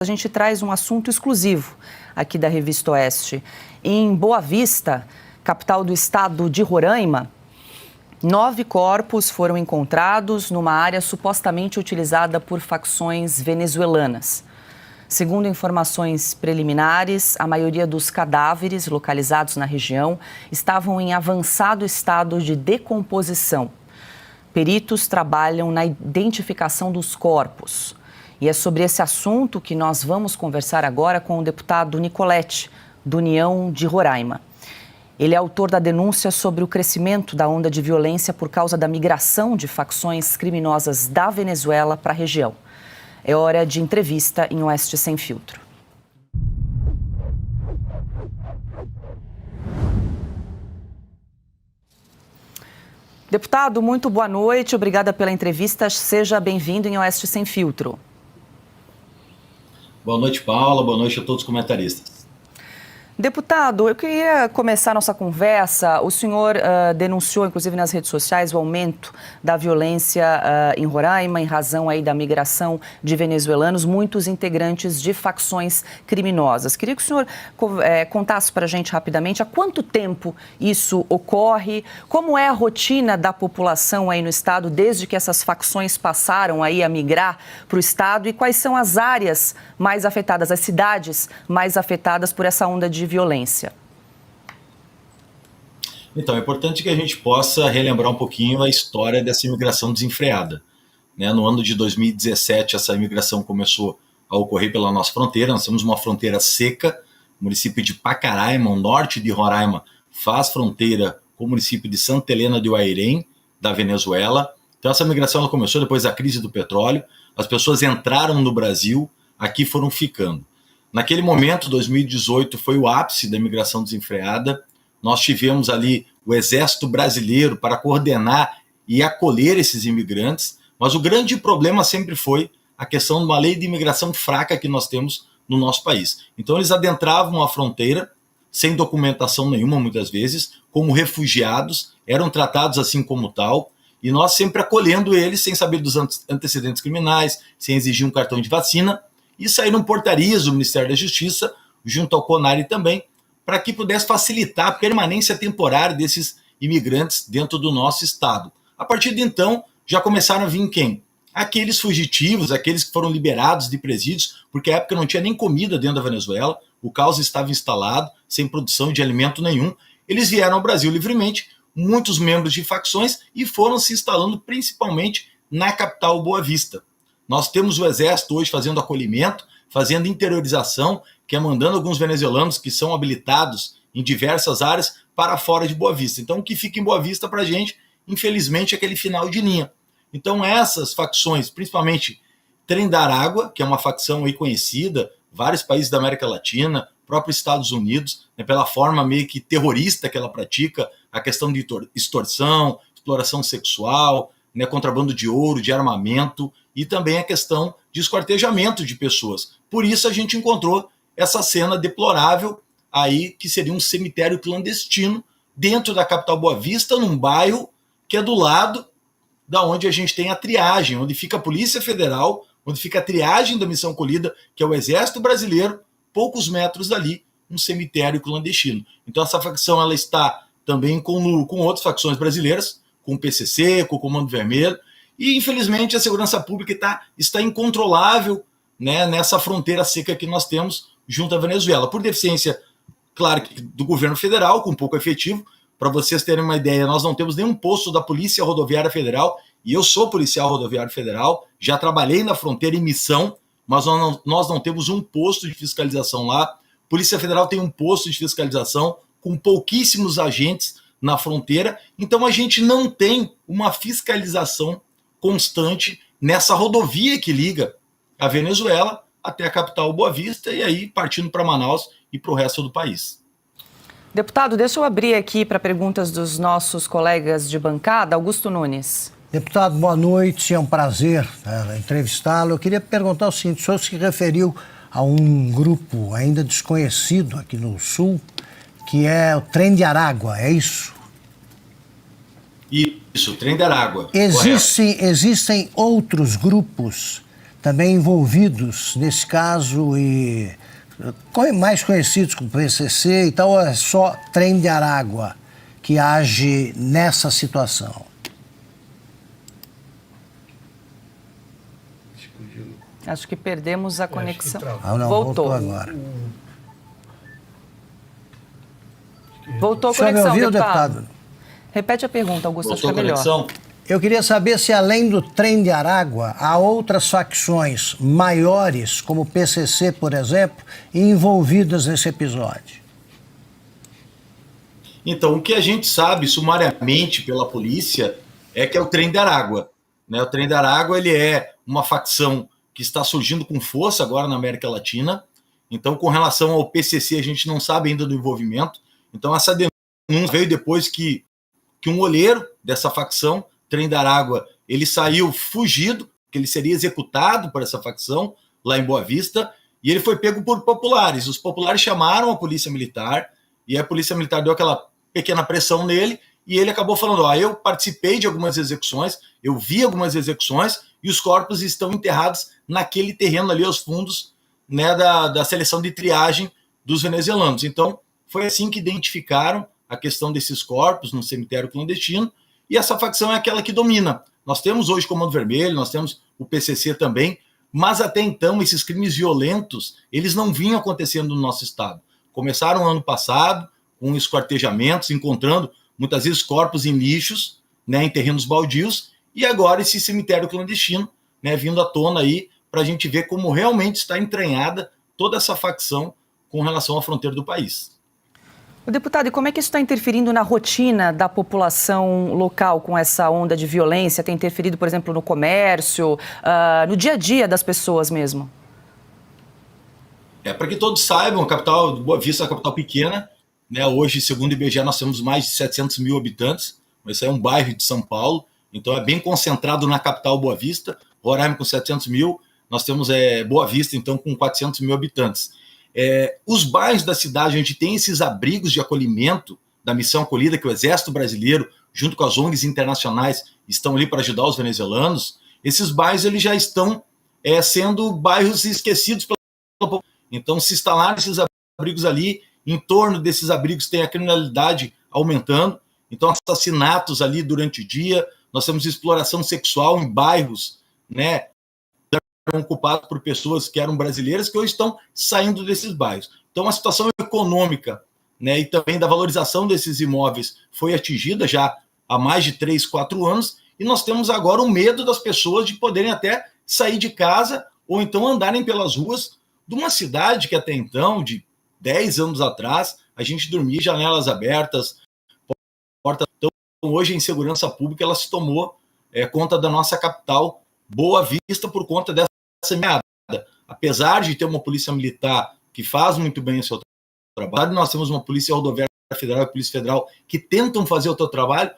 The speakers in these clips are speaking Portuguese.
A gente traz um assunto exclusivo aqui da Revista Oeste. Em Boa Vista, capital do estado de Roraima, 9 corpos foram encontrados numa área supostamente utilizada por facções venezuelanas. Segundo informações preliminares, a maioria dos cadáveres localizados na região estavam em avançado estado de decomposição. Peritos trabalham na identificação dos corpos. E é sobre esse assunto que nós vamos conversar agora com o deputado Nicolete, do União de Roraima. Ele é autor da denúncia sobre o crescimento da onda de violência por causa da migração de facções criminosas da Venezuela para a região. É hora de entrevista em Oeste Sem Filtro. Deputado, muito boa noite. Obrigada pela entrevista. Seja bem-vindo em Oeste Sem Filtro. Boa noite, Paula. Boa noite a todos os comentaristas. Deputado, eu queria começar nossa conversa. O senhor denunciou, inclusive nas redes sociais, o aumento da violência em Roraima, em razão aí da migração de venezuelanos, muitos integrantes de facções criminosas. Queria que o senhor contasse para a gente rapidamente há quanto tempo isso ocorre, como é a rotina da população aí no estado desde que essas facções passaram aí a migrar para o estado e quais são as áreas mais afetadas, as cidades mais afetadas por essa onda de violência. Então, é importante que a gente possa relembrar um pouquinho a história dessa imigração desenfreada. No ano de 2017, essa imigração começou a ocorrer pela nossa fronteira. Nós temos uma fronteira seca, o município de Pacaraima, o norte de Roraima, faz fronteira com o município de Santa Helena de Uairém, da Venezuela. Então, essa migração ela começou depois da crise do petróleo. As pessoas entraram no Brasil, aqui foram ficando. Naquele momento, 2018, foi o ápice da imigração desenfreada. Nós tivemos ali o Exército Brasileiro para coordenar e acolher esses imigrantes, mas o grande problema sempre foi a questão de uma lei de imigração fraca que nós temos no nosso país. Então eles adentravam a fronteira sem documentação nenhuma, muitas vezes, como refugiados, eram tratados assim como tal, e nós sempre acolhendo eles sem saber dos antecedentes criminais, sem exigir um cartão de vacina. E saíram portarias do Ministério da Justiça, junto ao CONARE também, para que pudesse facilitar a permanência temporária desses imigrantes dentro do nosso estado. A partir de então, já começaram a vir quem? Aqueles fugitivos, aqueles que foram liberados de presídios, porque à época não tinha nem comida dentro da Venezuela, o caos estava instalado, sem produção de alimento nenhum. Eles vieram ao Brasil livremente, muitos membros de facções, e foram se instalando principalmente na capital Boa Vista. Nós temos o Exército hoje fazendo acolhimento, fazendo interiorização, que é mandando alguns venezuelanos que são habilitados em diversas áreas para fora de Boa Vista. Então, o que fica em Boa Vista para a gente, infelizmente, é aquele final de linha. Então, essas facções, principalmente Trem da Arágua, que é uma facção aí conhecida, vários países da América Latina, próprios Estados Unidos, pela forma meio que terrorista que ela pratica, a questão de extorsão, exploração sexual, contrabando de ouro, de armamento, e também a questão de esquartejamento de pessoas. Por isso a gente encontrou essa cena deplorável aí, que seria um cemitério clandestino dentro da capital Boa Vista, num bairro que é do lado da onde a gente tem a triagem, onde fica a Polícia Federal, onde fica a triagem da missão acolhida, que é o Exército Brasileiro, poucos metros dali, um cemitério clandestino. Então essa facção ela está também com outras facções brasileiras, com o PCC, com o Comando Vermelho, e, infelizmente, a segurança pública está incontrolável, nessa fronteira seca que nós temos junto à Venezuela. Por deficiência, claro, do governo federal, com pouco efetivo. Para vocês terem uma ideia, nós não temos nenhum posto da Polícia Rodoviária Federal, e eu sou policial rodoviário federal, já trabalhei na fronteira em missão, mas nós não temos um posto de fiscalização lá. Polícia Federal tem um posto de fiscalização com pouquíssimos agentes na fronteira, então a gente não tem uma fiscalização constante nessa rodovia que liga a Venezuela até a capital Boa Vista e aí partindo para Manaus e para o resto do país. Deputado, deixa eu abrir aqui para perguntas dos nossos colegas de bancada. Augusto Nunes. Deputado, boa noite, é um prazer entrevistá-lo. Eu queria perguntar o seguinte, o senhor se referiu a um grupo ainda desconhecido aqui no Sul, que é o Trem de Arágua, é isso? Isso, Trem da Arágua. Existem outros grupos também envolvidos nesse caso e mais conhecidos como PCC e tal, ou é só Trem de Aragua que age nessa situação? Acho que perdemos a conexão. Não, voltou agora. Voltou a O senhor me conexão, ouviu, deputado? deputado? Repete a pergunta, Augusto, acho que Voltou é a melhor. conexão? Eu queria saber se, além do Trem de Aragua, há outras facções maiores, como o PCC, por exemplo, envolvidas nesse episódio. Então, o que a gente sabe sumariamente pela polícia é que é o Trem de Aragua, né? O Trem de Aragua, ele é uma facção que está surgindo com força agora na América Latina. Então, com relação ao PCC, a gente não sabe ainda do envolvimento. Então, essa denúncia veio depois que um olheiro dessa facção, Trem de Aragua, ele saiu fugido, que ele seria executado por essa facção lá em Boa Vista, e ele foi pego por populares. Os populares chamaram a polícia militar, e a polícia militar deu aquela pequena pressão nele, e ele acabou falando, eu participei de algumas execuções, eu vi algumas execuções, e os corpos estão enterrados naquele terreno ali aos fundos, né, da seleção de triagem dos venezuelanos. Então, foi assim que identificaram a questão desses corpos no cemitério clandestino, e essa facção é aquela que domina. Nós temos hoje o Comando Vermelho, nós temos o PCC também, mas até então esses crimes violentos, eles não vinham acontecendo no nosso estado. Começaram no ano passado, com esquartejamentos, encontrando muitas vezes corpos em lixos, né, em terrenos baldios, e agora esse cemitério clandestino, né, vindo à tona aí, para a gente ver como realmente está entranhada toda essa facção com relação à fronteira do país. O deputado, e como é que isso está interferindo na rotina da população local com essa onda de violência? Tem interferido, por exemplo, no comércio, no dia a dia das pessoas mesmo? Para que todos saibam, a capital de Boa Vista é uma capital pequena, né? Hoje, segundo o IBGE, nós temos mais de 700 mil habitantes, mas isso é um bairro de São Paulo, então é bem concentrado na capital Boa Vista. Roraima com 700 mil, nós temos Boa Vista, então, com 400 mil habitantes. Os bairros da cidade, onde tem esses abrigos de acolhimento da Missão Acolhida, que o Exército Brasileiro, junto com as ONGs internacionais, estão ali para ajudar os venezuelanos, esses bairros eles já estão sendo bairros esquecidos pela população. Então, se instalaram esses abrigos ali, em torno desses abrigos tem a criminalidade aumentando, então assassinatos ali durante o dia, nós temos exploração sexual em bairros, né, ocupados por pessoas que eram brasileiras, que hoje estão saindo desses bairros. Então, a situação econômica, né, e também da valorização desses imóveis foi atingida já há mais de 3, 4 anos, e nós temos agora o medo das pessoas de poderem até sair de casa ou então andarem pelas ruas de uma cidade que até então, de 10 anos atrás, a gente dormia janelas abertas, portas. Então, hoje, a insegurança pública ela se tomou conta da nossa capital, Boa Vista, por conta dessa meada. Apesar de ter uma polícia militar que faz muito bem o seu trabalho, nós temos uma polícia rodoviária federal e polícia federal que tentam fazer o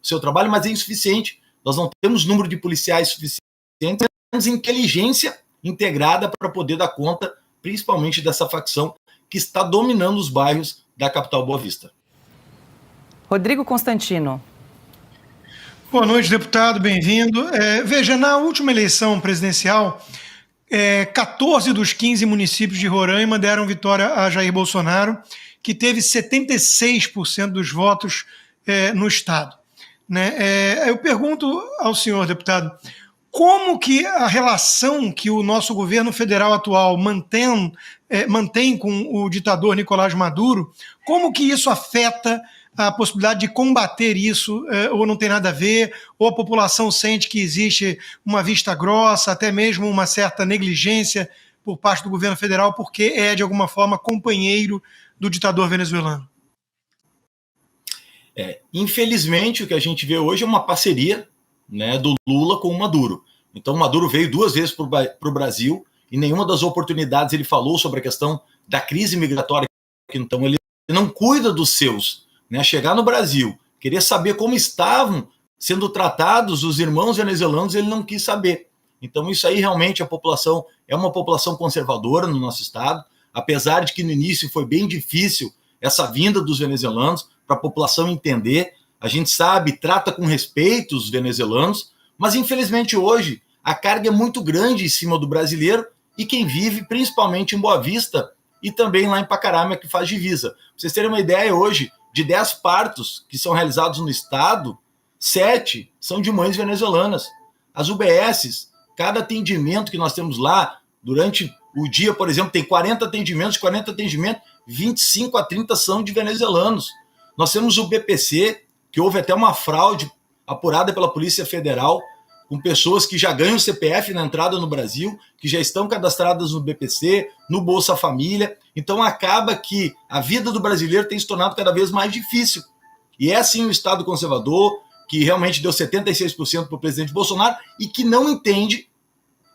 seu trabalho, mas é insuficiente. Nós não temos número de policiais suficiente, temos inteligência integrada para poder dar conta, principalmente dessa facção que está dominando os bairros da capital Boa Vista. Rodrigo Constantino. Boa noite, deputado, bem-vindo. Veja, na última eleição presidencial, 14 dos 15 municípios de Roraima deram vitória a Jair Bolsonaro, que teve 76% dos votos no estado. Né? Eu pergunto ao senhor, deputado, como que a relação que o nosso governo federal atual mantém com o ditador Nicolás Maduro, como que isso afeta a possibilidade de combater isso, ou não tem nada a ver, ou a população sente que existe uma vista grossa, até mesmo uma certa negligência por parte do governo federal, porque é, de alguma forma, companheiro do ditador venezuelano? Infelizmente, o que a gente vê hoje é uma parceria, né, do Lula com o Maduro. Então, o Maduro veio 2 vezes para o Brasil, e nenhuma das oportunidades ele falou sobre a questão da crise migratória. Então, ele não cuida dos seus. Né? Chegar no Brasil, querer saber como estavam sendo tratados os irmãos venezuelanos, ele não quis saber. Então, isso aí realmente a população é uma população conservadora no nosso estado, apesar de que no início foi bem difícil essa vinda dos venezuelanos para a população entender. A gente sabe, trata com respeito os venezuelanos, mas infelizmente hoje a carga é muito grande em cima do brasileiro e quem vive principalmente em Boa Vista e também lá em Pacaraima, que faz divisa. Pra vocês terem uma ideia, hoje, de 10 partos que são realizados no estado, 7 são de mães venezuelanas. As UBSs, cada atendimento que nós temos lá, durante o dia, por exemplo, tem 40 atendimentos, 25 a 30 são de venezuelanos. Nós temos o BPC, que houve até uma fraude apurada pela Polícia Federal, com pessoas que já ganham CPF na entrada no Brasil, que já estão cadastradas no BPC, no Bolsa Família. Então acaba que a vida do brasileiro tem se tornado cada vez mais difícil. E é sim o Estado conservador, que realmente deu 76% para o presidente Bolsonaro e que não entende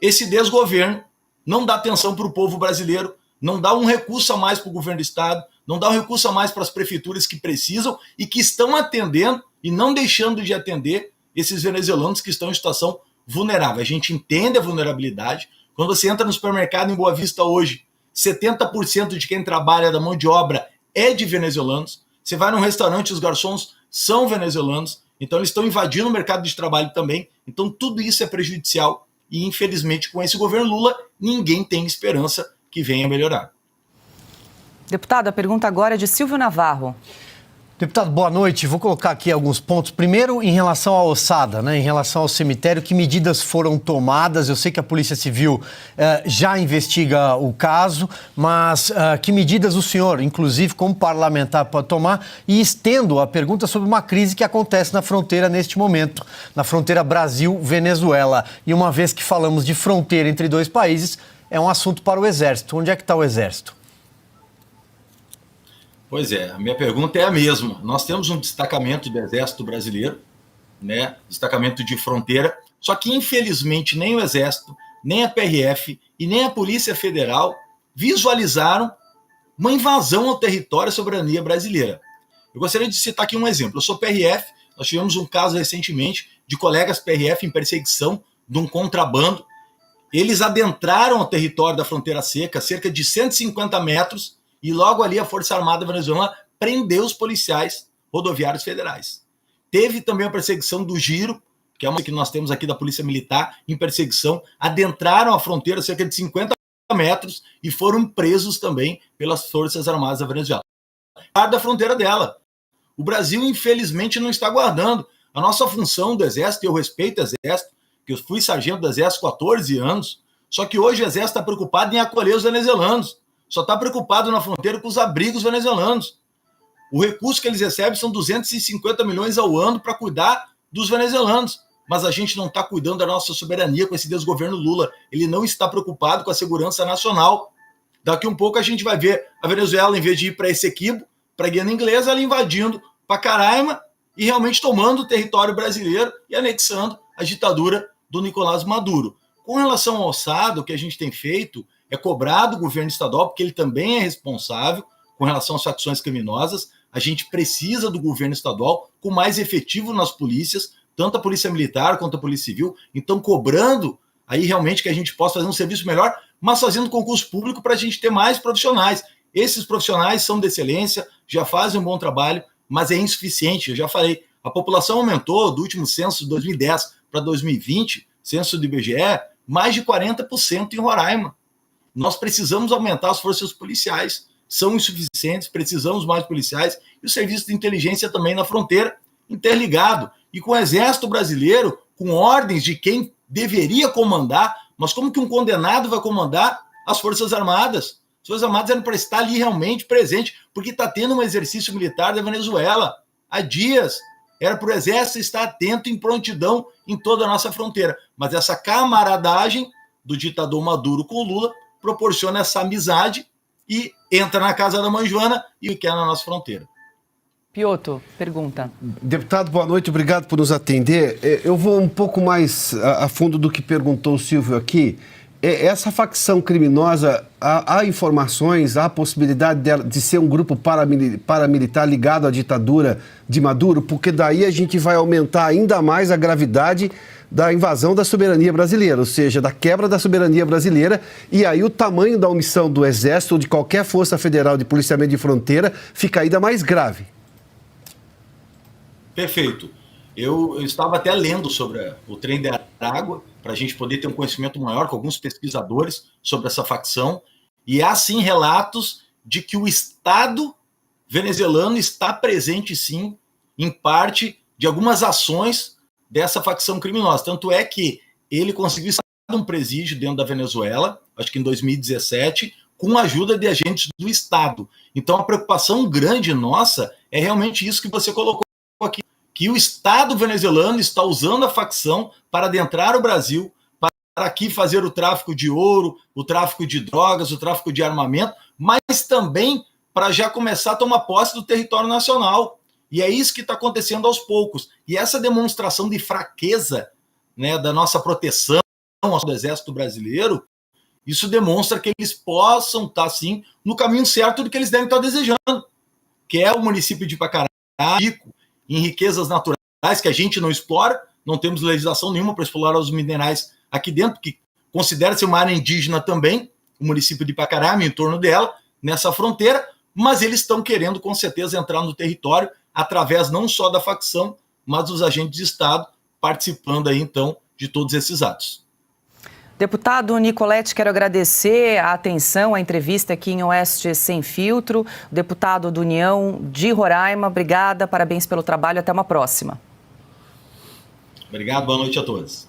esse desgoverno, não dá atenção para o povo brasileiro, não dá um recurso a mais para o governo do Estado, não dá um recurso a mais para as prefeituras que precisam e que estão atendendo e não deixando de atender esses venezuelanos que estão em situação vulnerável. A gente entende a vulnerabilidade. Quando você entra no supermercado em Boa Vista hoje, 70% de quem trabalha da mão de obra é de venezuelanos. Você vai num restaurante, os garçons são venezuelanos, então eles estão invadindo o mercado de trabalho também. Então tudo isso é prejudicial e, infelizmente, com esse governo Lula, ninguém tem esperança que venha melhorar. Deputado, a pergunta agora é de Silvio Navarro. Deputado, boa noite. Vou colocar aqui alguns pontos. Primeiro, em relação à ossada, né? Em relação ao cemitério, que medidas foram tomadas? Eu sei que a Polícia Civil já investiga o caso, mas que medidas o senhor, inclusive como parlamentar, pode tomar? E estendo a pergunta sobre uma crise que acontece na fronteira neste momento, na fronteira Brasil-Venezuela. E uma vez que falamos de fronteira entre dois países, é um assunto para o Exército. Onde é que está o Exército? Pois é, a minha pergunta é a mesma. Nós temos um destacamento do Exército Brasileiro, né, destacamento de fronteira, só que infelizmente nem o Exército, nem a PRF e nem a Polícia Federal visualizaram uma invasão ao território e soberania brasileira. Eu gostaria de citar aqui um exemplo. Eu sou PRF, nós tivemos um caso recentemente de colegas PRF em perseguição de um contrabando. Eles adentraram ao território da fronteira seca, cerca de 150 metros, e logo ali a Força Armada Venezuelana prendeu os policiais rodoviários federais. Teve também a perseguição do Giro, que é uma que nós temos aqui da Polícia Militar, em perseguição, adentraram a fronteira cerca de 50 metros e foram presos também pelas Forças Armadas da Venezuela. Da fronteira dela. O Brasil, infelizmente, não está guardando. A nossa função do Exército, e eu respeito o Exército, que eu fui sargento do Exército há 14 anos, só que hoje o Exército está preocupado em acolher os venezuelanos. Só está preocupado na fronteira com os abrigos venezuelanos. O recurso que eles recebem são 250 milhões ao ano para cuidar dos venezuelanos. Mas a gente não está cuidando da nossa soberania com esse desgoverno Lula. Ele não está preocupado com a segurança nacional. Daqui um pouco a gente vai ver a Venezuela, em vez de ir para Essequibo, para a Guiana Inglesa, ela invadindo Pacaraima e realmente tomando o território brasileiro e anexando a ditadura do Nicolás Maduro. Com relação ao ossado, o que a gente tem feito é cobrar do governo estadual, porque ele também é responsável com relação às facções criminosas. A gente precisa do governo estadual com mais efetivo nas polícias, tanto a Polícia Militar quanto a Polícia Civil. Então, cobrando aí realmente que a gente possa fazer um serviço melhor, mas fazendo concurso público para a gente ter mais profissionais. Esses profissionais são de excelência, já fazem um bom trabalho, mas é insuficiente. Eu já falei, a população aumentou do último censo de 2010 para 2020, censo do IBGE, mais de 40% em Roraima. Nós precisamos aumentar as forças policiais, são insuficientes, precisamos mais policiais, e o serviço de inteligência também na fronteira, interligado, e com o Exército Brasileiro, com ordens de quem deveria comandar, mas como que um condenado vai comandar as Forças Armadas? As Forças Armadas eram para estar ali realmente presente, porque está tendo um exercício militar da Venezuela há dias. Era para o Exército estar atento em prontidão em toda a nossa fronteira. Mas essa camaradagem do ditador Maduro com o Lula proporciona essa amizade e entra na casa da mãe Joana e quer na nossa fronteira. Piotr, pergunta. Deputado, boa noite, obrigado por nos atender. Eu vou um pouco mais a fundo do que perguntou o Silvio aqui. Essa facção criminosa, há informações, há possibilidade de ser um grupo paramilitar ligado à ditadura de Maduro, porque daí a gente vai aumentar ainda mais a gravidade da invasão da soberania brasileira, ou seja, da quebra da soberania brasileira, e aí o tamanho da omissão do Exército ou de qualquer força federal de policiamento de fronteira fica ainda mais grave. Perfeito. Eu estava até lendo sobre o Trem de Aragua, para a gente poder ter um conhecimento maior com alguns pesquisadores sobre essa facção, e há sim relatos de que o Estado venezuelano está presente sim, em parte de algumas ações dessa facção criminosa. Tanto é que ele conseguiu instalar um presídio dentro da Venezuela, acho que em 2017, com a ajuda de agentes do Estado. Então a preocupação grande nossa é realmente isso que você colocou aqui, que o Estado venezuelano está usando a facção para adentrar o Brasil, para aqui fazer o tráfico de ouro, o tráfico de drogas, o tráfico de armamento, mas também para já começar a tomar posse do território nacional. E é isso que está acontecendo aos poucos. E essa demonstração de fraqueza, né, da nossa proteção do Exército Brasileiro, isso demonstra que eles possam estar, sim, no caminho certo do que eles devem estar desejando, que é o município de Pacará, rico em riquezas naturais que a gente não explora, não temos legislação nenhuma para explorar os minerais aqui dentro, que considera-se uma área indígena também, o município de Pacará, em torno dela, nessa fronteira, mas eles estão querendo, com certeza, entrar no território através não só da facção, mas dos agentes de Estado, participando aí, então, de todos esses atos. Deputado Nicoletti, quero agradecer a atenção, a entrevista aqui em Oeste Sem Filtro. Deputado do União de Roraima, obrigada, parabéns pelo trabalho, até uma próxima. Obrigado, boa noite a todos.